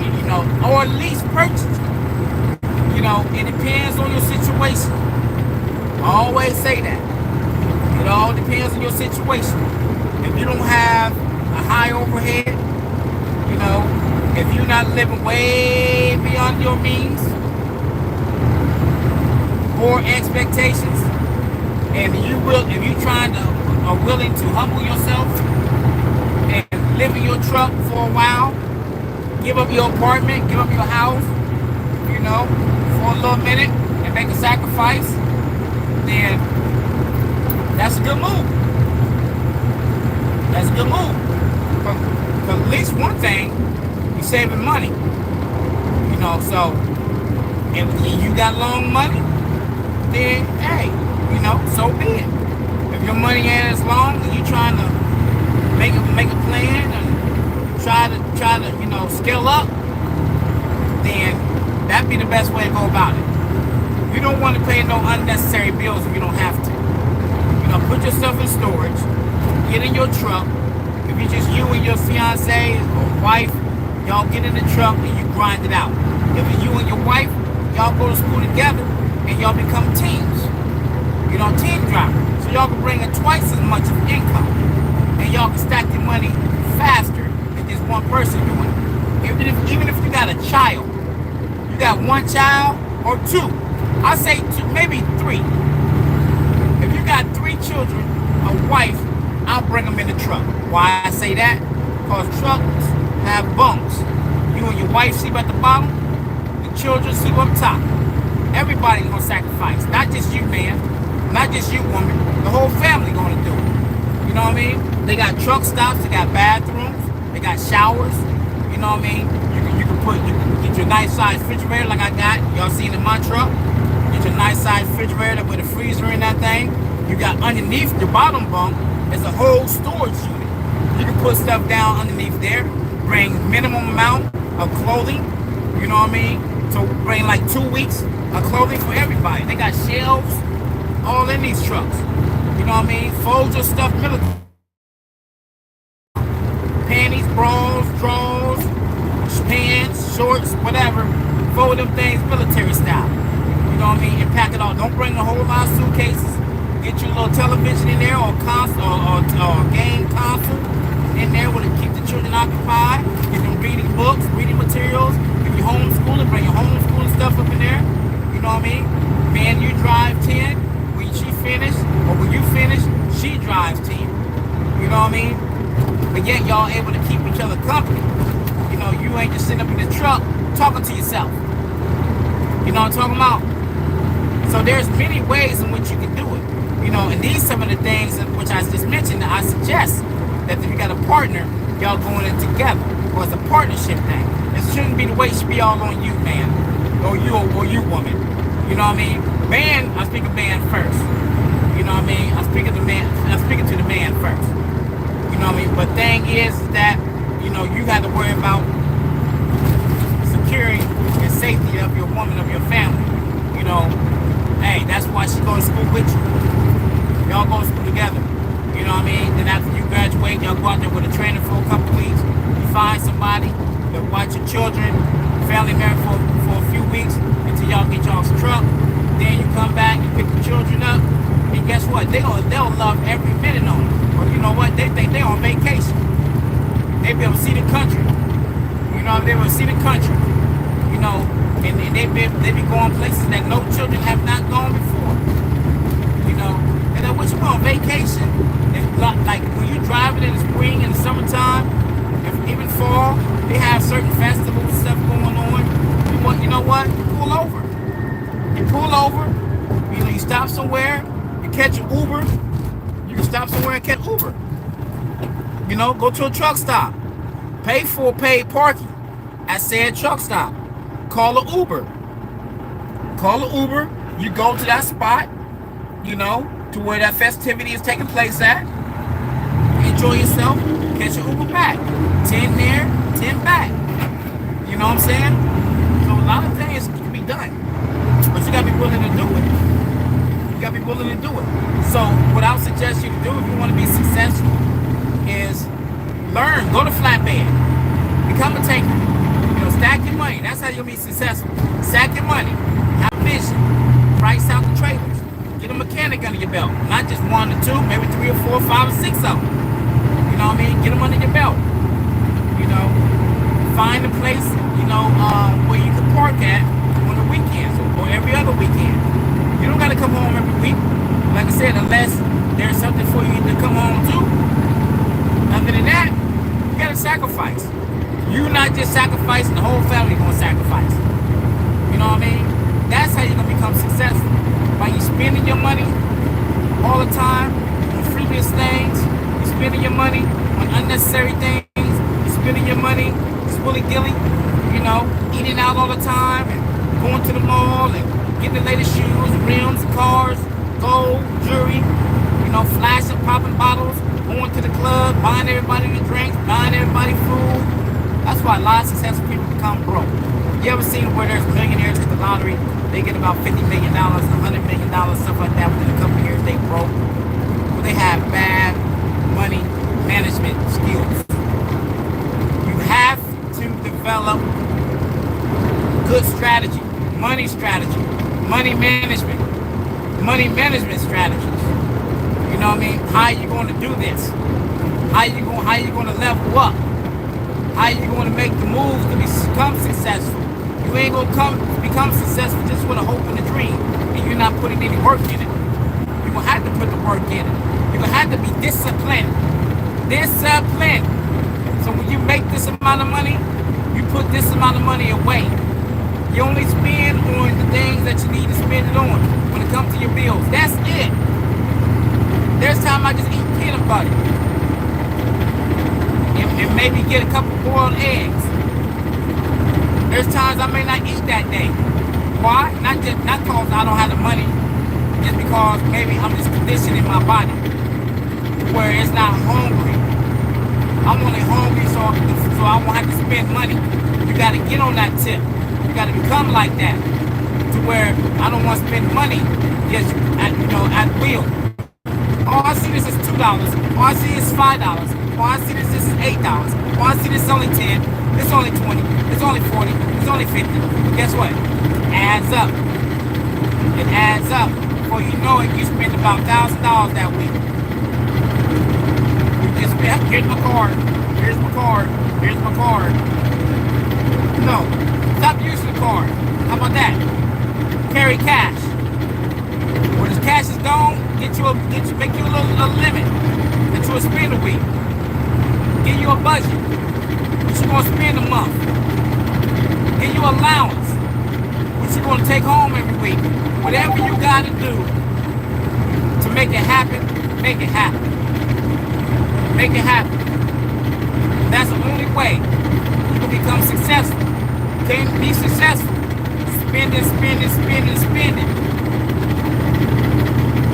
You know, or at least purchase it. You know, it depends on your situation. I always say that. It all depends on your situation. If you don't have a high overhead, you know, if you're not living way beyond your means or expectations, and if you are willing to humble yourself and live in your truck for a while, give up your apartment, give up your house, you know, for a little minute and make a sacrifice, then that's a good move. That's a good move. But at least one thing, you're saving money. You know, so if you got long money, then hey, you know, so be it. If your money ain't as long and you're trying to make a plan and try to you know, scale up, then that'd be the best way to go about it. You don't want to pay no unnecessary bills if you don't have to. You know, put yourself in storage, get in your truck. If it's just you and your fiance or wife, y'all get in the truck and you grind it out. If it's you and your wife, y'all go to school together and y'all become teams. You know, team drivers. So y'all can bring in twice as much of income. And y'all can stack your money faster than just one person doing it. Even if you got a child, you got one child or two. I say two, maybe three. If you got 3 children, a wife, I'll bring them in the truck. Why I say that? Because trucks have bunks. You and your wife sleep at the bottom, the children sleep up top. Everybody's gonna sacrifice. Not just you, man. Not just you, woman. The whole family gonna do it. You know what I mean? They got truck stops, they got bathrooms, they got showers. You know what I mean? You can get your nice size refrigerator like I got. Y'all seen in my truck. Get your nice size refrigerator with a freezer in that thing. You got underneath your bottom bunk is a whole storage unit. You can put stuff down underneath there. Bring minimum amount of clothing. You know what I mean? So bring like 2 weeks of clothing for everybody. They got shelves all in these trucks. You know what I mean? Fold your stuff military. Panties, bras, drawers, pants, shorts, whatever. Fold them things military style. You know what I mean? And pack it all. Don't bring a whole lot of suitcases. Get your little television in there or game console in there to keep the children occupied. Get them reading books, reading materials. If you're homeschooling, bring your homeschooling stuff up in there. You know what I mean? Man, you drive 10. When she finished, or when you finish, she drives 10. You know what I mean? But yet y'all able to keep each other company. You know, you ain't just sitting up in the truck talking to yourself. You know what I'm talking about? So there's many ways in which you can do it. You know, and these some of the things which I just mentioned, I suggest that if you got a partner, y'all going in together. Or it's a partnership thing. It shouldn't be the way it should be all on you, man. Or you woman. You know what I mean? Man, I speak of man first. You know what I mean? I'm speaking to the man first. You know what I mean? But thing is that, you know, you got to worry about securing the safety of your woman, of your family. You know, hey, that's why she goes to school with you. Y'all go to school together. You know what I mean? Then after you graduate, y'all go out there with a trainer for a couple weeks. You find somebody that watch your children, family member for a few weeks until y'all get y'all's truck. Then you come back, you pick the children up, and guess what? They'll love every minute on it. But you know what? They think they're on vacation. They be able to see the country. You know, they will see the country. You know, and they be going places that no children have not gone before. You know, and then what you on vacation? It's like when you driving in the spring and the summertime, if even fall, they have certain festivals and stuff going on. You know what? You pull over. You pull over, You stop somewhere, you catch an Uber. You can stop somewhere and catch Uber. Go to a truck stop. Pay for paid parking at said truck stop. Call an Uber. You go to that spot, to where that festivity is taking place at. Enjoy yourself. Catch your Uber back. 10 there, 10 back. You know what I'm saying? So a lot of things can be done. But you gotta be willing to do it. So what I would suggest you to do if you want to be successful is learn. Go to flatbed. Become a tanker. Stack your money. That's how you'll be successful. Stack your money. Have vision. Price out the trailers. Get a mechanic under your belt. Not just 1 or 2, maybe 3 or 4, 5 or 6 of them. You know what I mean? Get them under your belt. Find a place, where you can park at on the weekends or every other weekend. You don't got to come home every week. Like I said, unless there's something for you to come home to. Other than that, you got to sacrifice. You're not just sacrificing, the whole family going to sacrifice. You know what I mean? That's how you're going to become successful. By you spending your money all the time on frivolous things. You're spending your money on unnecessary things. You're spending your money just willy-dilly, eating out all the time and going to the mall and getting the latest shoes, rims, cars, gold, jewelry, flashing, popping bottles, going to the club, buying everybody the drinks, buying everybody food. That's why a lot of successful people become broke. You ever seen where there's millionaires hit the lottery, they get about $50 million, $100 million, stuff like that, within a couple of years they broke? Well, they have bad money management skills. You have to develop good strategy, money management strategies. You know what I mean? How are you going to do this? How you going to level up? How you going to make the moves to become successful? You ain't going to become successful just with a hope and a dream, and you're not putting any work in it. You're going to have to put the work in it. You're going to have to be disciplined. So when you make this amount of money, you put this amount of money away. You only spend on the things that you need to spend it on when it comes to your bills. That's it. There's time I just eat peanut butter. And maybe get a couple boiled eggs. There's times I may not eat that day. Why? Not because I don't have the money, just because maybe I'm just conditioning my body where it's not hungry. I'm only hungry so I won't have to spend money. You got to get on that tip. You got to become like that to where I don't want to spend money just at will. Oh, I see this is $2. Oh, I see this is $5. Oh, I see this is $8. Oh, I see this is only 10. It's only 20. It's only 40. It's only 50. Guess what? Adds up. It adds up. Before you know it, you spend about $1,000 that week. You just spend, here's my card. Here's my card. Here's my card. No. Stop using the card. How about that? Carry cash. When this cash is gone, make you a little limit that you'll spend a week. Give you a budget. What you gonna spend a month? Give you allowance. What you gonna take home every week? Whatever you gotta do to make it happen, make it happen. Make it happen. That's the only way you can become successful. You can't be successful spending.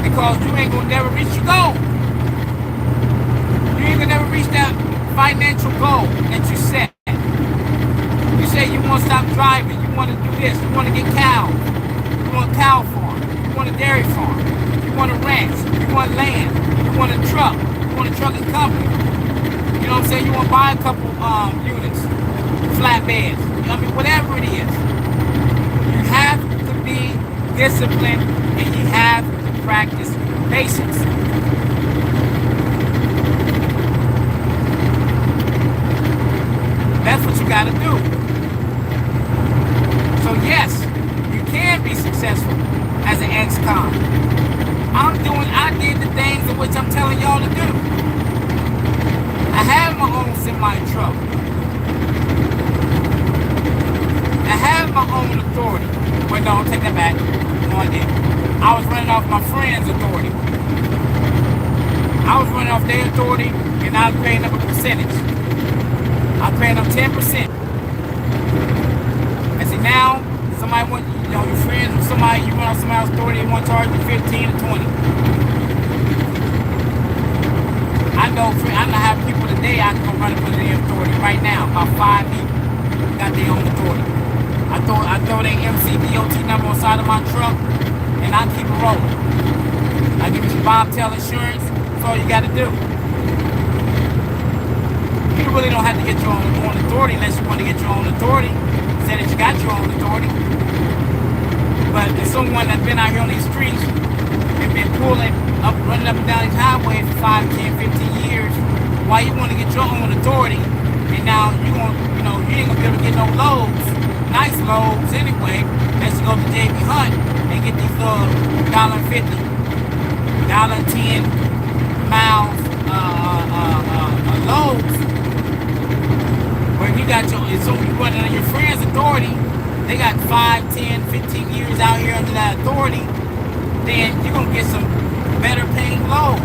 Because you ain't gonna never reach your goal. You ain't gonna never reach that financial goal that you set. You say you want to stop driving, you want to do this, you want to get cows, you want a cow farm, you want a dairy farm, you want a ranch, you want land, you want a trucking company. You know what I'm saying? You want to buy a couple units, flatbeds, whatever it is. You have to be disciplined and you have to practice patience. That's what you got to do. So yes, you can be successful as an ex-con. I did the things in which I'm telling y'all to do. I have my own semi-truck. I have my own authority. Wait, no, take that back. No, I didn't. I was running off my friend's authority. I was running off their authority, and I was paying them a percentage. I was paying them 10%. And see, now, somebody want, your friends with somebody, you run off somebody's authority, they want to charge you 15 or 20. I know how people today I can go run up under their authority right now. About 5 people got their own authority. I throw their MCDOT number on the side of my truck, and I keep it rolling. I give you some bobtail insurance. That's all you got to do. You really don't have to get your own authority unless you want to get your own authority. Say that you got your own authority. But if someone that's been out here on these streets and been running up and down these highways for 5, 10, 15 years, why you want to get your own authority, and now you ain't gonna be able to get no loads, nice loads anyway, unless you go to JB Hunt and get these little $1.50, $1.10 miles loads. Where you got so you running on your friend's authority, they got 5, 10, 15 years out here under that authority, then you're going to get some better paying loads.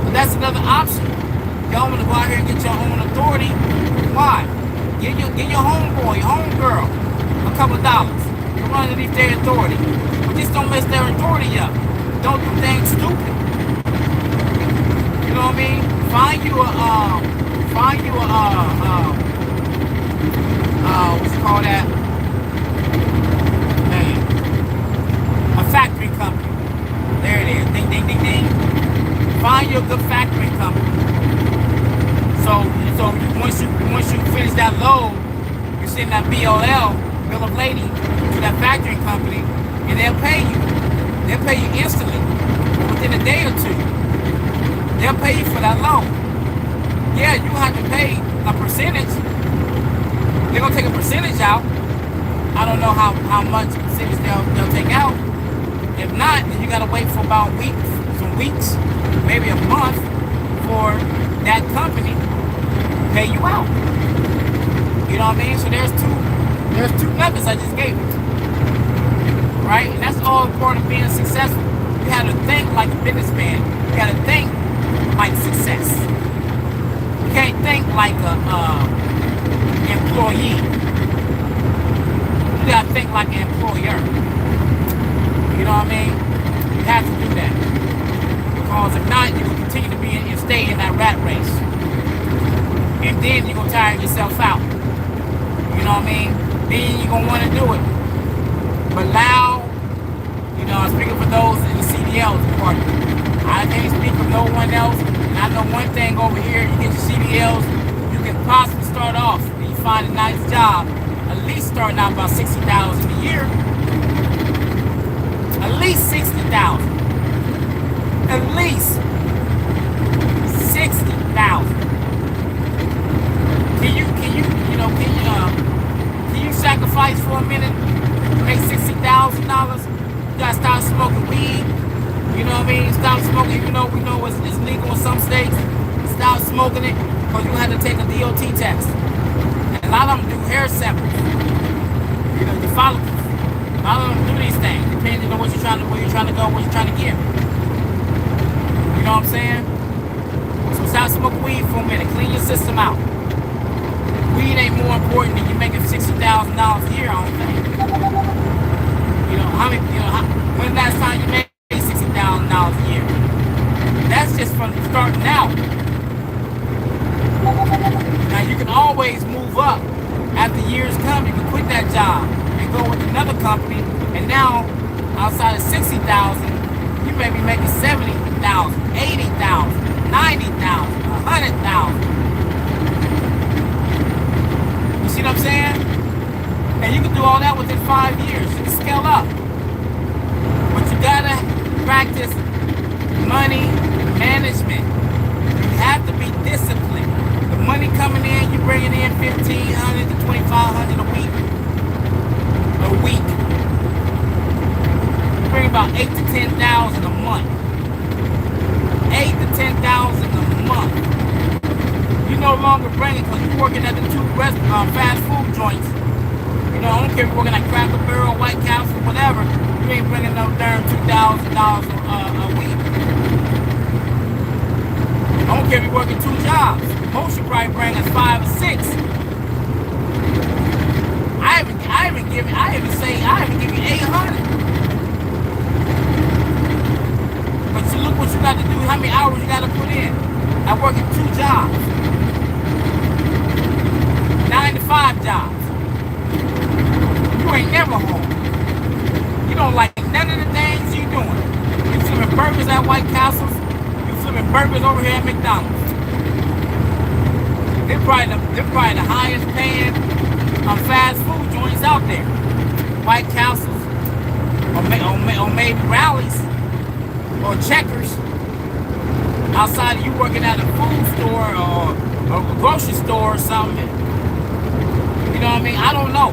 But that's another option. Y'all want to go out here and get your own authority. Why? Get your homeboy, your homegirl a couple of dollars. You run underneath their authority. But just don't mess their authority up. Don't do things stupid. You know what I mean? Find you a what's it called that? Man. A factory company. There it is. Ding, ding, ding, ding. Find you a good factory company. So once you finish that load, you send that BOL, bill of lading, to that factory company, and they'll pay you. They'll pay you instantly, within a day or two. They'll pay you for that load. Yeah, you have to pay a percentage. They're gonna take a percentage out. I don't know how much percentage they'll take out. If not, then you gotta wait for about some weeks, maybe a month, for that company to pay you out. You know what I mean? So there's two methods I just gave you. Right? And that's all part of being successful. You have to think like a businessman. You gotta think like success. You can't think like a employee. You gotta think like an employer. You know what I mean? You have to do that. Because if not, you will continue to be and stay in that rat race. And then you're gonna tire yourself out. You know what I mean? Then you're gonna wanna do it. But loud, I'm speaking for those in the CDL department. I can't speak for no one else. And I know one thing over here, you get your CDLs, you can possibly start off and you find a nice job, at least starting out about $60,000 a year. At least $60,000. At least $60,000. Can you sacrifice for a minute to make $60,000? You gotta stop smoking weed. You know what I mean? Stop smoking, even though we know it's legal in some states. Stop smoking it, because you have to take a DOT test. And a lot of them do hair samples. You follow. A lot of them do these things, depending on where you're trying to go, what you're trying to get. You know what I'm saying? So stop smoking weed for a minute. Clean your system out. Weed ain't more important than you making $60,000 a year, I don't think. When the last time you made $60,000 a year? That's just from starting out. Now you can always move up after years come. You can quit that job and go with another company, and now outside of $60,000, you may be making $70,000, $80,000, $90,000, $100,000. You see what I'm saying? And you can do all that within 5 years. You can scale up. But you gotta practice money management. You have to be disciplined. The money coming in, you bringing in $1,500 to $2,500 a week. You bring about $8,000 to $10,000 a month. $8,000 to $10,000 a month. You no longer bring it because you're working at the two fast food joints. I don't care if you're working at Cracker Barrel, White Castle, whatever. You ain't bringing no darn $2,000 a week. I don't care if you're working 2 jobs. Most should probably bring us 5 or 6. I even give you 800. But you look what you got to do, how many hours you got to put in. I work at 2 jobs. 9 to 5 jobs. You ain't never home. You don't like none of the things you doing. You flipping burgers at White Castles. You flipping burgers over here at McDonald's. They're probably the highest paying fast food joints out there. White Castles, or maybe Rallies, or Checkers. Outside of you working at a food store or a grocery store or something. You know what I mean? I don't know.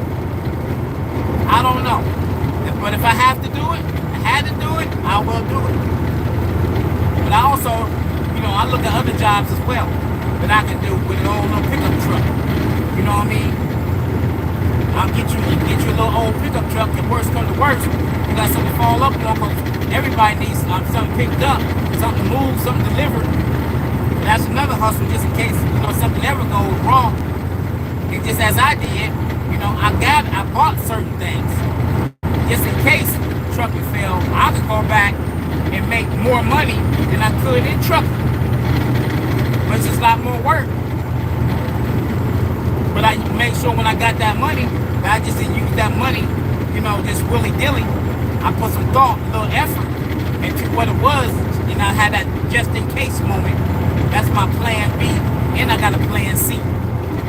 But if I have to do it, I will do it. But I also, I look at other jobs as well that I can do with an old little pickup truck. You know what I mean? I'll get you a little old pickup truck, and worst come to worst, you got something to fall up on, because everybody needs something picked up, something moved, something delivered. And that's another hustle, just in case, something ever goes wrong. And just as I did, I bought certain things. Just in case trucking failed, I could go back and make more money than I could in trucking. But it's just a lot more work. But I make sure when I got that money, that I just didn't use that money, just willy-dilly. I put some thought, a little effort into what it was, and I had that just-in-case moment. That's my plan B, and I got a plan C.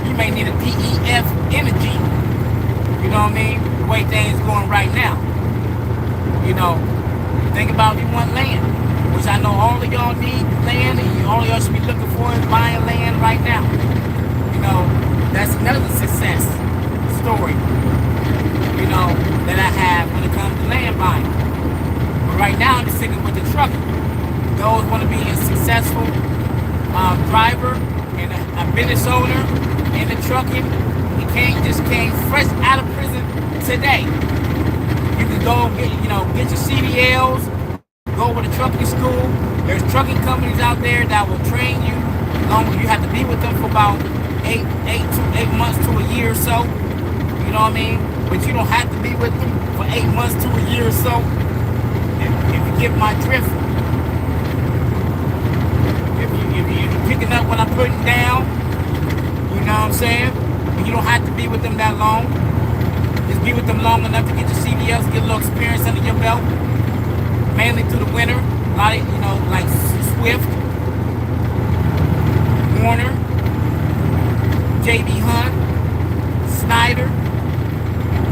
You may need a DEF energy. You know what I mean? The way things going right now. Think about if you want land, which I know all of y'all need land, and all of y'all should be looking for is buying land right now. That's another success story, that I have when it comes to land buying. But right now, I'm just sticking with the trucking. Those want to be a successful driver and a business owner in the trucking. You just came fresh out of prison today. You can go get your CDLs, go over to trucking school. There's trucking companies out there that will train you. You have to be with them for about 8 months to a year or so. You know what I mean? But you don't have to be with them for 8 months to a year or so. If you get my drift. If you're picking up what I'm putting down, you know what I'm saying? And you don't have to be with them that long. Just be with them long enough to get your CDLs, get a little experience under your belt. Mainly through the winter. A lot of, like Swift, Warner, JB Hunt, Snyder.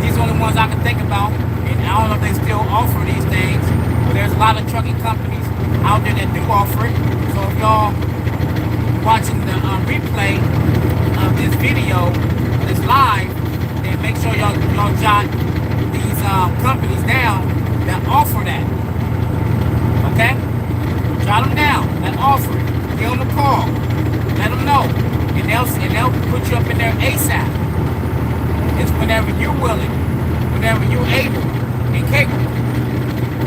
These are the ones I can think about. And I don't know if they still offer these things. But there's a lot of trucking companies out there that do offer it. So if y'all watching the replay of this video, this live, then make sure y'all jot these companies down that offer that. Okay? Jot them down that offer it. Give them a call. Let them know. And they'll put you up in there ASAP. It's whenever you're willing, whenever you're able and capable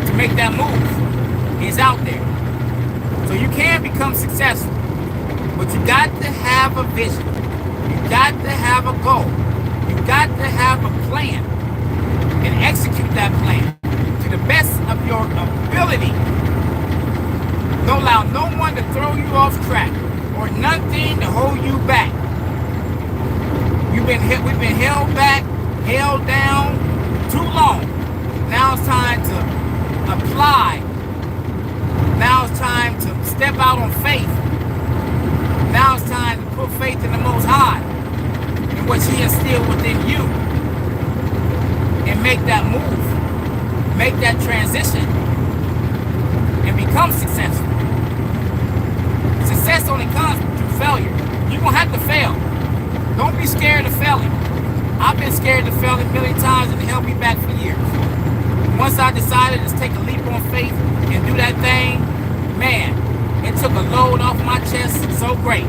to make that move. It's out there. So you can become successful. But you got to have a vision. You got to have a goal. You got to have a plan. And execute that plan to the best of your ability. Don't allow no one to throw you off track or nothing to hold you back. We've been held back, held down too long. Now it's time to apply. Now it's time to step out on faith. Now it's time to put faith in the Most High and what He instilled within you, and make that move, make that transition, and become successful. Success only comes through failure. You're going to have to fail. Don't be scared of failing. I've been scared of failing a million times, and it held me back for years. Once I decided to take a leap on faith and do that thing, man, it took a load off my chest so great.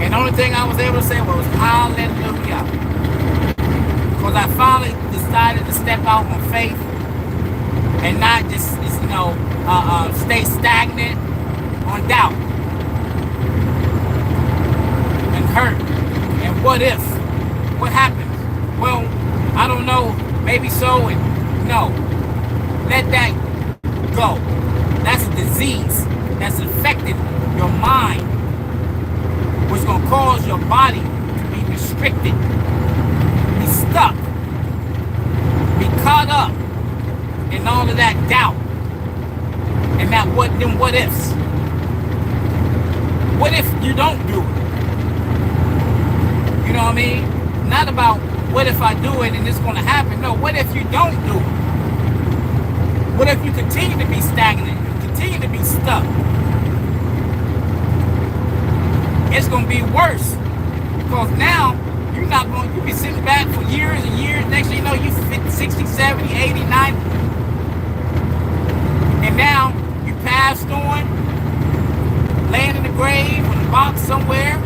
And the only thing I was able to say was, hallelujah. Because I finally decided to step out on faith and not just, stay stagnant on doubt and hurt. And what if? What happens? Well, I don't know. Maybe so. And no. Let that go. That's a disease that's affected your mind, which is going to cause your body to be restricted, be stuck, be caught up in all of that doubt and that what ifs. What if you don't do it? You know what I mean? Not about what if I do it and it's going to happen. No, what if you don't do it? What if you continue to be stagnant, continue to be stuck? It's going to be worse, because now you'll be sitting back for years and years. Next thing you know, you 50, 60, 70, 80, 90. And now you passed on, laying in the grave or in a box somewhere.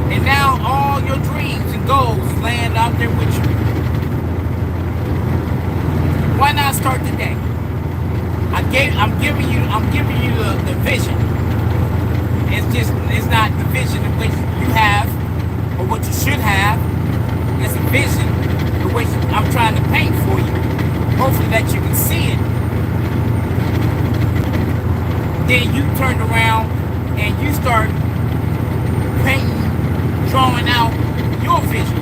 And now all your dreams and goals land out there with you. Why not start today? I'm giving you the vision. It's not the vision in which you have or what you should have. It's a vision in which I'm trying to paint for you. Hopefully that you can see it. Then you turn around and you start painting, drawing out your vision.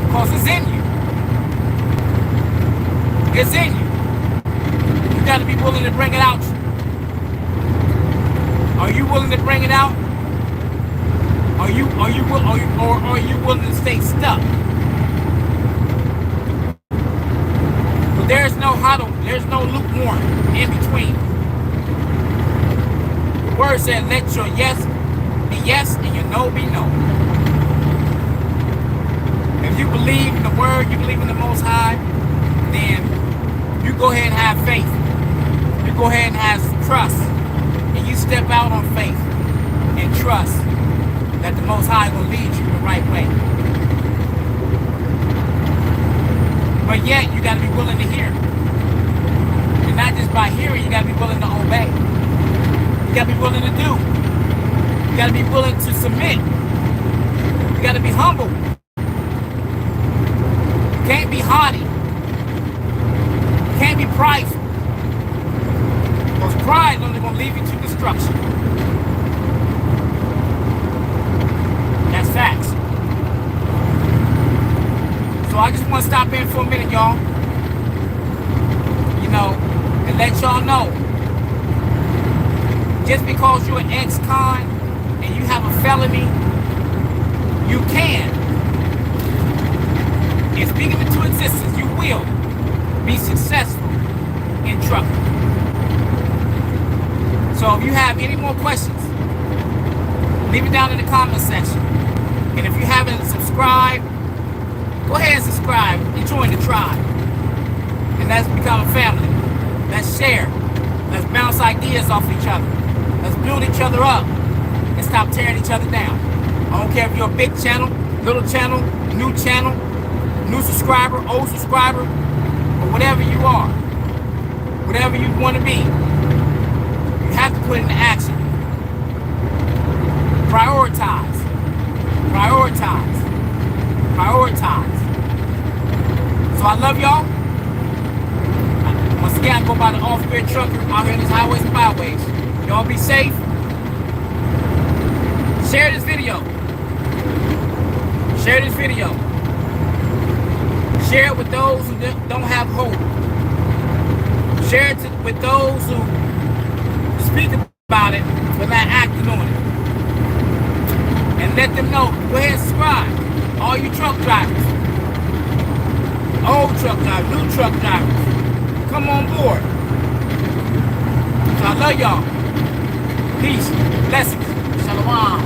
Because it's in you. It's in you. You got to be willing to bring it out. Are you willing to bring it out? Are you willing to stay stuck? But there's no lukewarm in between. The word said, let your yes be yes and your no be no. If you believe in the word, you believe in the Most High, then you go ahead and have faith. You go ahead and have trust. And you step out on faith and trust that the Most High will lead you the right way. But yet, you got to be willing to hear. And not just by hearing, you got to be willing to obey. You got to be willing to do. You got to be willing to submit. You got to be humble. You can't be haughty. You can't be prideful. Because pride is only going to lead you to destruction. That's facts. So I just want to stop in for a minute, y'all. And let y'all know. Just because you're an ex-con and you have a felony, you can. And speaking into existence, you will be successful in trucking. So if you have any more questions, leave it down in the comment section. And if you haven't subscribed, go ahead and subscribe and join the tribe. And let's become a family. Let's share. Let's bounce ideas off each other. Let's build each other up and stop tearing each other down. I don't care if you're a big channel, little channel, new subscriber, old subscriber, or whatever you are. Whatever you want to be. You have to put it into action. Prioritize. Prioritize. Prioritize. So I love y'all. Once again, I go by the off-grid trucker out here in these highways and byways. Y'all be safe. Share this video. Share this video. Share it with those who don't have hope. Share it with those who speak about it but not acting on it. And let them know. Go ahead and subscribe. All you truck drivers. Old truck drivers, new truck drivers. Come on board. So I love y'all. Peace. Blessings. Shalom.